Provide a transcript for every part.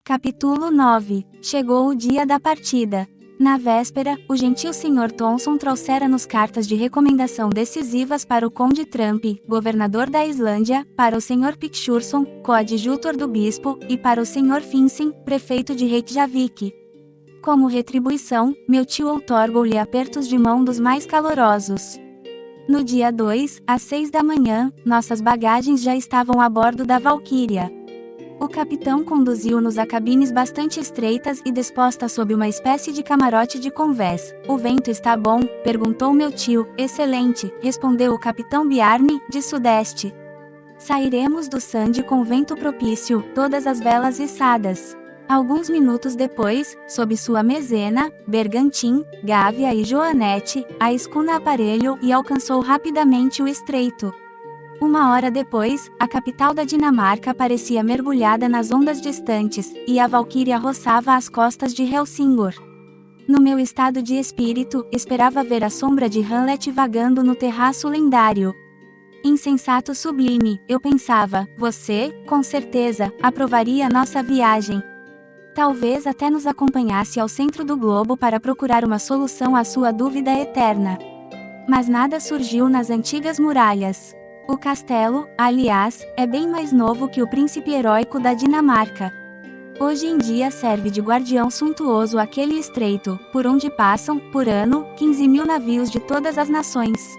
Capítulo 9. Chegou o dia da partida. Na véspera, o gentil Sr. Thomson trouxera-nos cartas de recomendação decisivas para o Conde Trump, governador da Islândia, para o Sr. Picturson, coadjutor do bispo, e para o Sr. Finsen, prefeito de Reykjavik. Como retribuição, meu tio outorgou-lhe apertos de mão dos mais calorosos. No dia 2, às 6 da manhã, nossas bagagens já estavam a bordo da Valkyria. O capitão conduziu-nos a cabines bastante estreitas e dispostas sob uma espécie de camarote de convés. "O vento está bom?" perguntou meu tio. "Excelente", respondeu o capitão Bjarne, de sudeste. "Sairemos do Sande com vento propício, todas as velas içadas." Alguns minutos depois, sob sua mezena, Bergantim, Gávea e Joanete, a escuna aparelhou e alcançou rapidamente o estreito. Uma hora depois, a capital da Dinamarca parecia mergulhada nas ondas distantes, e a Valkyria roçava as costas de Helsingor. No meu estado de espírito, esperava ver a sombra de Hamlet vagando no terraço lendário. Insensato sublime, eu pensava, você, com certeza, aprovaria nossa viagem. Talvez até nos acompanhasse ao centro do globo para procurar uma solução à sua dúvida eterna. Mas nada surgiu nas antigas muralhas. O castelo, aliás, é bem mais novo que o príncipe heróico da Dinamarca. Hoje em dia serve de guardião suntuoso àquele estreito, por onde passam, por ano, 15.000 navios de todas as nações.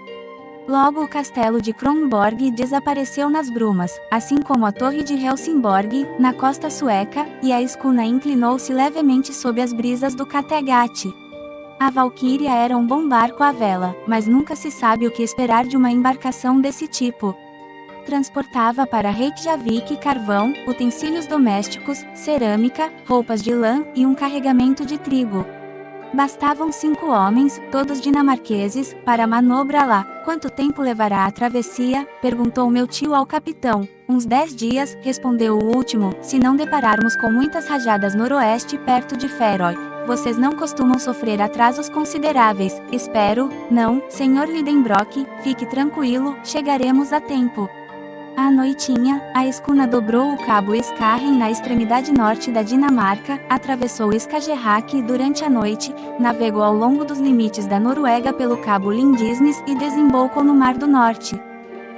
Logo o castelo de Kronborg desapareceu nas brumas, assim como a torre de Helsingborg, na costa sueca, e a escuna inclinou-se levemente sob as brisas do Kattegat. A Valkyria era um bom barco à vela, mas nunca se sabe o que esperar de uma embarcação desse tipo. Transportava para Reykjavik carvão, utensílios domésticos, cerâmica, roupas de lã e um carregamento de trigo. Bastavam 5 homens, todos dinamarqueses, para a manobra lá. "Quanto tempo levará a travessia?" perguntou meu tio ao capitão. "Uns 10 dias", respondeu o último, "se não depararmos com muitas rajadas noroeste perto de Feroy. Vocês não costumam sofrer atrasos consideráveis." "Espero, não, Sr. Lidenbrock, fique tranquilo, chegaremos a tempo." À noitinha, a escuna dobrou o cabo Skarren na extremidade norte da Dinamarca, atravessou Skagerrak e durante a noite, navegou ao longo dos limites da Noruega pelo cabo Lindisnes e desembocou no Mar do Norte.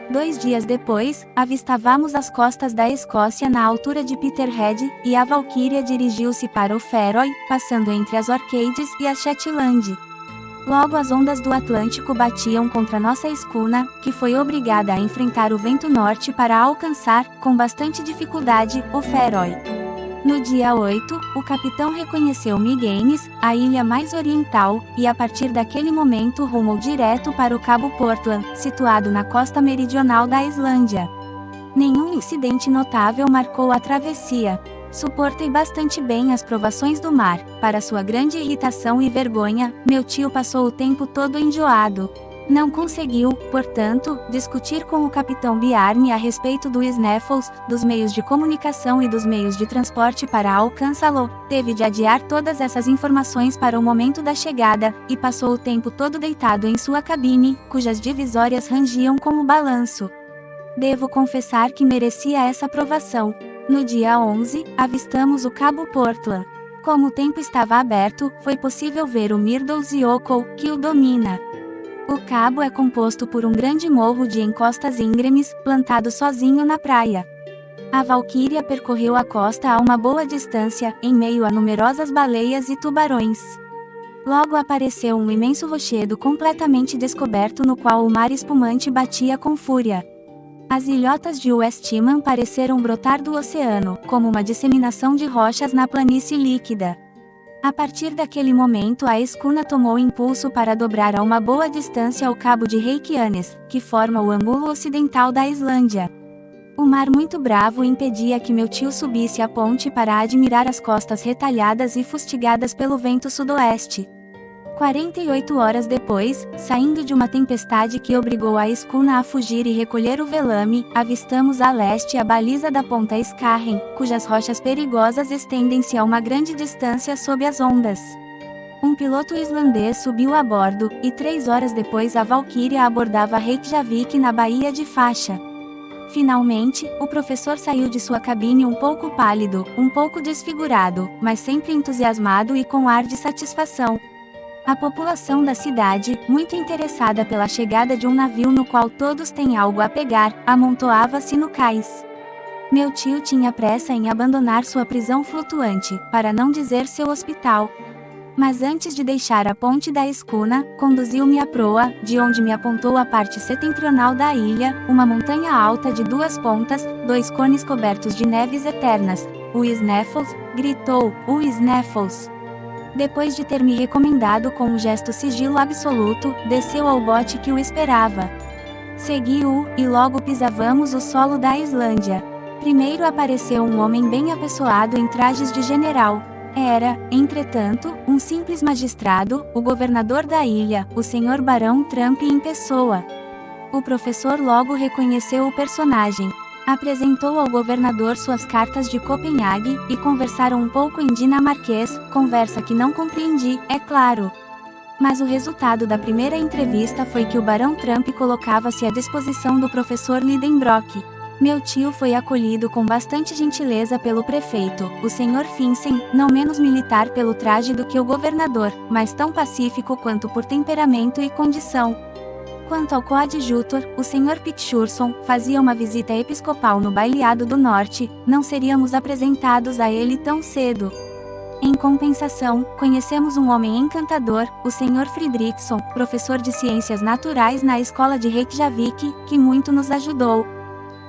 2 dias depois, avistávamos as costas da Escócia na altura de Peterhead, e a Valkyria dirigiu-se para o Feroy, passando entre as Orcades e a Shetland. Logo as ondas do Atlântico batiam contra nossa escuna, que foi obrigada a enfrentar o vento norte para alcançar, com bastante dificuldade, o Feroy. No dia 8, o capitão reconheceu Myghenes, a ilha mais oriental, e a partir daquele momento rumou direto para o Cabo Portland, situado na costa meridional da Islândia. Nenhum incidente notável marcou a travessia. Suportei bastante bem as provações do mar. Para sua grande irritação e vergonha, meu tio passou o tempo todo enjoado. Não conseguiu, portanto, discutir com o capitão Bjarne a respeito do Snaffles, dos meios de comunicação e dos meios de transporte para alcançá-lo. Teve de adiar todas essas informações para o momento da chegada, e passou o tempo todo deitado em sua cabine, cujas divisórias rangiam como balanço. Devo confessar que merecia essa provação. No dia 11, avistamos o Cabo Portland. Como o tempo estava aberto, foi possível ver o Myrdalsjökull, que o domina. O cabo é composto por um grande morro de encostas íngremes, plantado sozinho na praia. A Valkyria percorreu a costa a uma boa distância, em meio a numerosas baleias e tubarões. Logo apareceu um imenso rochedo completamente descoberto no qual o mar espumante batia com fúria. As ilhotas de Westman pareceram brotar do oceano, como uma disseminação de rochas na planície líquida. A partir daquele momento a escuna tomou impulso para dobrar a uma boa distância ao cabo de Reykjanes, que forma o ângulo ocidental da Islândia. O mar muito bravo impedia que meu tio subisse a ponte para admirar as costas retalhadas e fustigadas pelo vento sudoeste. 48 horas depois, saindo de uma tempestade que obrigou a escuna a fugir e recolher o velame, avistamos a leste a baliza da ponta Skarren, cujas rochas perigosas estendem-se a uma grande distância sob as ondas. Um piloto islandês subiu a bordo, e 3 horas depois a Valkyria abordava Reykjavik na Baía de Faixa. Finalmente, o professor saiu de sua cabine um pouco pálido, um pouco desfigurado, mas sempre entusiasmado e com ar de satisfação. A população da cidade, muito interessada pela chegada de um navio no qual todos têm algo a pegar, amontoava-se no cais. Meu tio tinha pressa em abandonar sua prisão flutuante, para não dizer seu hospital. Mas antes de deixar a ponte da escuna, conduziu-me à proa, de onde me apontou a parte setentrional da ilha, uma montanha alta de 2 pontas, 2 cones cobertos de neves eternas. O Snaffles, gritou, o Snaffles. Depois de ter me recomendado com um gesto sigilo absoluto, desceu ao bote que o esperava. Segui-o, e logo pisávamos o solo da Islândia. Primeiro apareceu um homem bem apessoado em trajes de general. Era, entretanto, um simples magistrado, o governador da ilha, o Sr. Barão Trump em pessoa. O professor logo reconheceu o personagem. Apresentou ao governador suas cartas de Copenhague, e conversaram um pouco em dinamarquês, conversa que não compreendi, é claro. Mas o resultado da primeira entrevista foi que o Barão Trump colocava-se à disposição do professor Lidenbrock. Meu tio foi acolhido com bastante gentileza pelo prefeito, o Sr. Finsen, não menos militar pelo traje do que o governador, mas tão pacífico quanto por temperamento e condição. Quanto ao coadjutor, o Sr. Picturson, fazia uma visita episcopal no Baileado do Norte, não seríamos apresentados a ele tão cedo. Em compensação, conhecemos um homem encantador, o Sr. Fridriksson, professor de ciências naturais na escola de Reykjavik, que muito nos ajudou.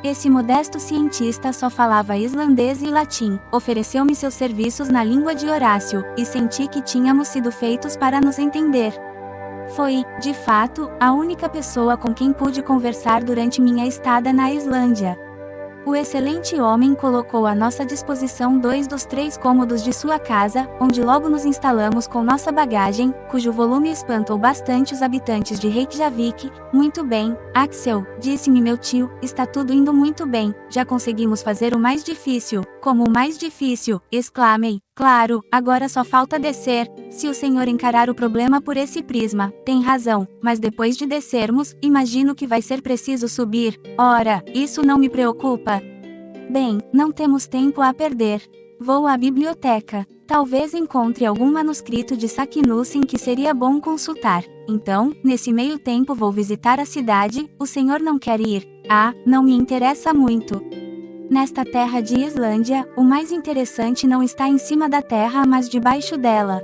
Esse modesto cientista só falava islandês e latim, ofereceu-me seus serviços na língua de Horácio, e senti que tínhamos sido feitos para nos entender. Foi, de fato, a única pessoa com quem pude conversar durante minha estada na Islândia. O excelente homem colocou à nossa disposição 2 dos 3 cômodos de sua casa, onde logo nos instalamos com nossa bagagem, cujo volume espantou bastante os habitantes de Reykjavik. Muito bem, Axel, disse-me meu tio, está tudo indo muito bem, já conseguimos fazer o mais difícil. Como o mais difícil, exclamei. Claro, agora só falta descer. Se o senhor encarar o problema por esse prisma, tem razão, mas depois de descermos, imagino que vai ser preciso subir. Ora, isso não me preocupa. Bem, não temos tempo a perder. Vou à biblioteca. Talvez encontre algum manuscrito de Saknussemm que seria bom consultar. Então, nesse meio tempo vou visitar a cidade. O senhor não quer ir? Ah, não me interessa muito. Nesta terra de Islândia, o mais interessante não está em cima da terra mas debaixo dela.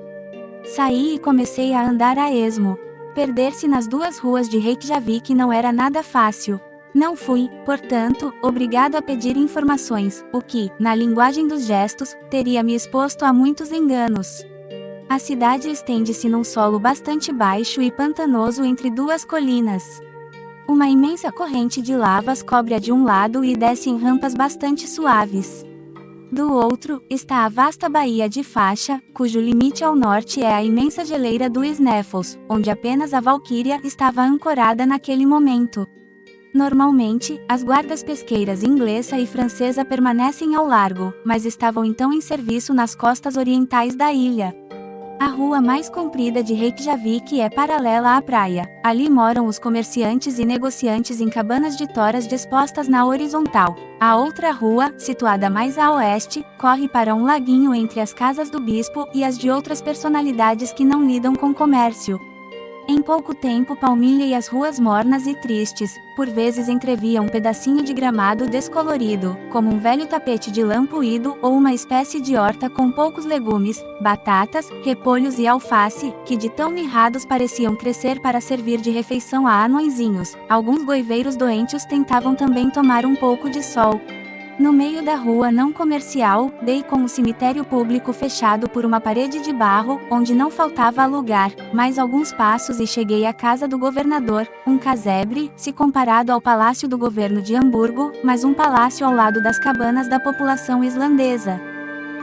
Saí e comecei a andar a esmo. Perder-se nas 2 ruas de Reykjavik não era nada fácil. Não fui, portanto, obrigado a pedir informações, o que, na linguagem dos gestos, teria me exposto a muitos enganos. A cidade estende-se num solo bastante baixo e pantanoso entre 2 colinas. Uma imensa corrente de lavas cobre-a de um lado e desce em rampas bastante suaves. Do outro, está a vasta baía de Faixa, cujo limite ao norte é a imensa geleira do Snaffles, onde apenas a Valkyria estava ancorada naquele momento. Normalmente, as guardas pesqueiras inglesa e francesa permanecem ao largo, mas estavam então em serviço nas costas orientais da ilha. A rua mais comprida de Reykjavik é paralela à praia. Ali moram os comerciantes e negociantes em cabanas de toras dispostas na horizontal. A outra rua, situada mais a oeste, corre para um laguinho entre as casas do bispo e as de outras personalidades que não lidam com comércio. Em pouco tempo palmilhei as ruas mornas e tristes, por vezes entrevia um pedacinho de gramado descolorido, como um velho tapete de lã puído ou uma espécie de horta com poucos legumes, batatas, repolhos e alface, que de tão mirrados pareciam crescer para servir de refeição a anõezinhos. Alguns goiveiros doentes tentavam também tomar um pouco de sol. No meio da rua não comercial, dei com o cemitério público fechado por uma parede de barro, onde não faltava lugar, mais alguns passos e cheguei à casa do governador, um casebre, se comparado ao palácio do governo de Hamburgo, mas um palácio ao lado das cabanas da população islandesa.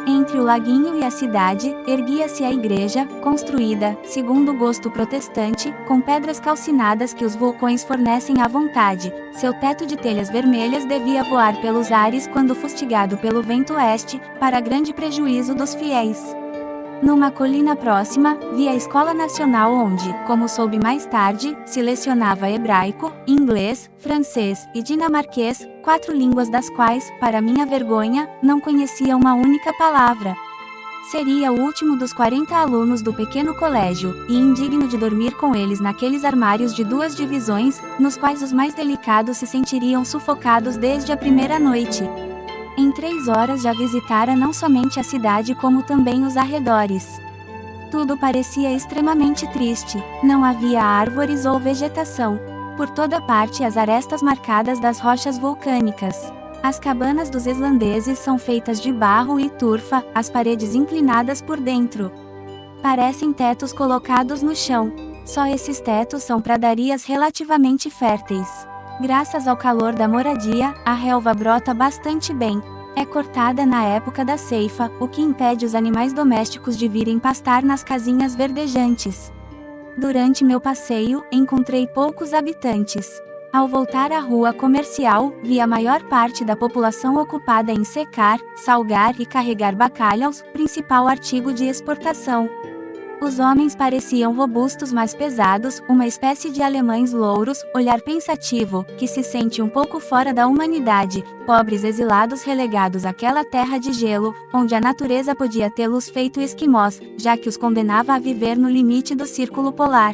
Entre o laguinho e a cidade, erguia-se a igreja, construída, segundo o gosto protestante, com pedras calcinadas que os vulcões fornecem à vontade. Seu teto de telhas vermelhas devia voar pelos ares quando fustigado pelo vento oeste, para grande prejuízo dos fiéis. Numa colina próxima, vi a escola nacional onde, como soube mais tarde, se lecionava hebraico, inglês, francês e dinamarquês, 4 línguas das quais, para minha vergonha, não conhecia uma única palavra. Seria o último dos 40 alunos do pequeno colégio, e indigno de dormir com eles naqueles armários de 2 divisões, nos quais os mais delicados se sentiriam sufocados desde a primeira noite. Em 3 horas já visitara não somente a cidade como também os arredores. Tudo parecia extremamente triste, não havia árvores ou vegetação. Por toda parte as arestas marcadas das rochas vulcânicas. As cabanas dos islandeses são feitas de barro e turfa, as paredes inclinadas por dentro. Parecem tetos colocados no chão. Só esses tetos são pradarias relativamente férteis. Graças ao calor da moradia, a relva brota bastante bem. É cortada na época da ceifa, o que impede os animais domésticos de virem pastar nas casinhas verdejantes. Durante meu passeio, encontrei poucos habitantes. Ao voltar à rua comercial, vi a maior parte da população ocupada em secar, salgar e carregar bacalhaus, principal artigo de exportação. Os homens pareciam robustos mas pesados, uma espécie de alemães louros, olhar pensativo, que se sente um pouco fora da humanidade, pobres exilados relegados àquela terra de gelo, onde a natureza podia tê-los feito esquimós, já que os condenava a viver no limite do círculo polar.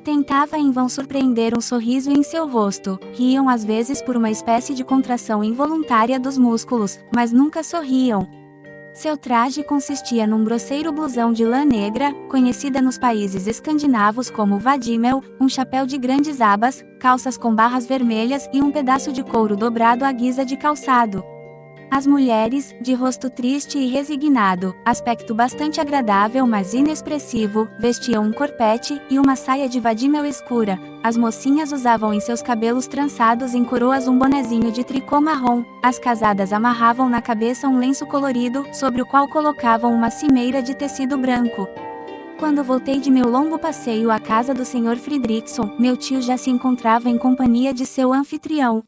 Tentava em vão surpreender um sorriso em seu rosto, riam às vezes por uma espécie de contração involuntária dos músculos, mas nunca sorriam. Seu traje consistia num grosseiro blusão de lã negra, conhecida nos países escandinavos como vadimel, um chapéu de grandes abas, calças com barras vermelhas e um pedaço de couro dobrado à guisa de calçado. As mulheres, de rosto triste e resignado, aspecto bastante agradável mas inexpressivo, vestiam um corpete e uma saia de vadimel escura. As mocinhas usavam em seus cabelos trançados em coroas um bonezinho de tricô marrom. As casadas amarravam na cabeça um lenço colorido, sobre o qual colocavam uma cimeira de tecido branco. Quando voltei de meu longo passeio à casa do Sr. Fridriksson, meu tio já se encontrava em companhia de seu anfitrião.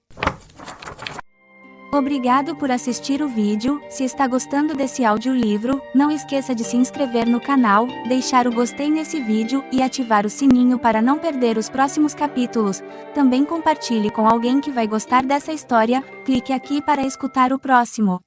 Obrigado por assistir o vídeo. Se está gostando desse audiolivro, não esqueça de se inscrever no canal, deixar o gostei nesse vídeo e ativar o sininho para não perder os próximos capítulos. Também compartilhe com alguém que vai gostar dessa história. Clique aqui para escutar o próximo.